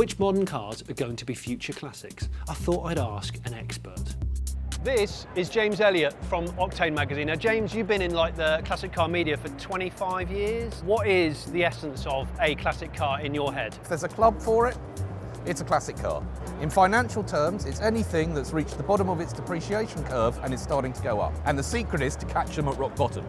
Which modern cars are going to be future classics? I thought I'd ask an expert. This is James Elliott from Octane magazine. Now James, you've been in like the classic car media for 25 years. What is the essence of a classic car in your head? If there's a club for it, it's a classic car. In financial terms, it's anything that's reached the bottom of its depreciation curve and is starting to go up. And the secret is to catch them at rock bottom.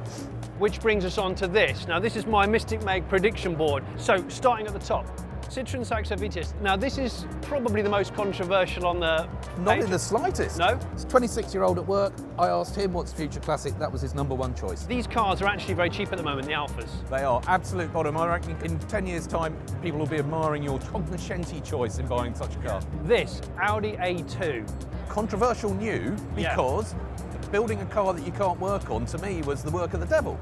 Which brings us on to this. Now this is my Mystic Meg prediction board. So starting at the top, Citroen Saxo VTS. Now this is probably the most controversial on the Not page. in the slightest. No? It's a 26-year-old at work. I asked him what's future classic. That was his #1 choice. These cars are actually very cheap at the moment, the Alphas. They are absolute bottom. I reckon in 10 years' time, people will be admiring your cognoscenti choice in buying such a car. This, Audi A2. Controversial new Yeah. because building a car that you can't work on, to me, was the work of the devil.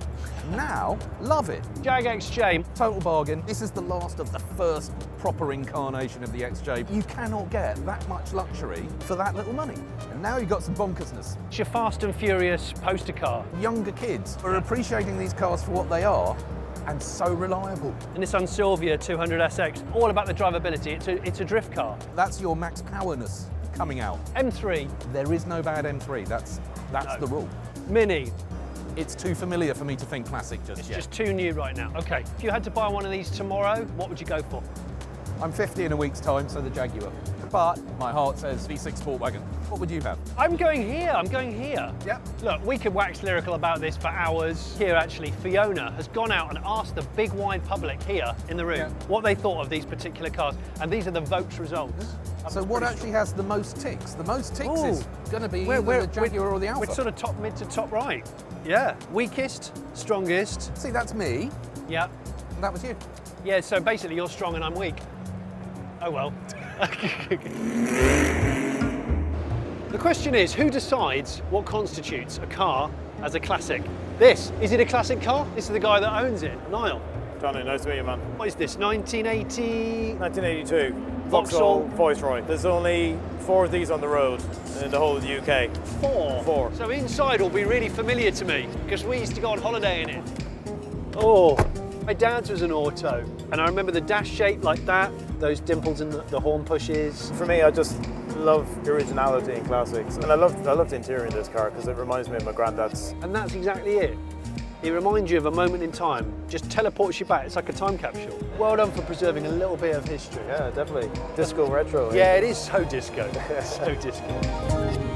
Now, love it. Jag XJ. Total bargain. This is the last of the first proper incarnation of the XJ. You cannot get that much luxury for that little money. And now you've got some bonkersness. It's your Fast and Furious poster car. Younger kids are appreciating these cars for what they are and so reliable. And this Sylvia 200SX, all about the drivability. It's a drift car. That's your max powerness coming out. M3. There is no bad M3. That's No. the rule. Mini. It's too familiar for me to think classic just It's yet. just too new right now. Okay, if you had to buy one of these tomorrow, what would you go for? I'm 50 in a week's time, so the Jaguar. But my heart says V6 Sportwagon. What would you have? I'm going here. Yep. Look, we could wax lyrical about this for hours. Here, actually, Fiona has gone out and asked the big wide public here in the room Yeah. what they thought of these particular cars. And these are the votes results. So what actually has the most ticks? The most ticks is going to be either the Jaguar or the Alpha. We're sort of top mid to top right. Yeah. Weakest, strongest. See, that's me, Yeah. and that was you. Yeah, so basically you're strong and I'm weak. Oh well. The question is, who decides what constitutes a car as a classic? Is it a classic car? This is the guy that owns it, Niall. Jonny, nice to meet you, man. What is this, 1980? 1982, Vauxhall. Viceroy. There's only 4 of these on the road in the whole of the UK. Four. So inside will be really familiar to me, because we used to go on holiday in it. Oh, my dad's was an auto, and I remember the dash shape like that, those dimples in the horn pushes. For me, I just love the originality in classics, and I love the interior in this car because it reminds me of my granddad's. And that's exactly it. It reminds you of a moment in time, just teleports you back. It's like a time capsule. Well done for preserving a little bit of history. Yeah, definitely. Disco retro. Yeah, it is so disco. So disco.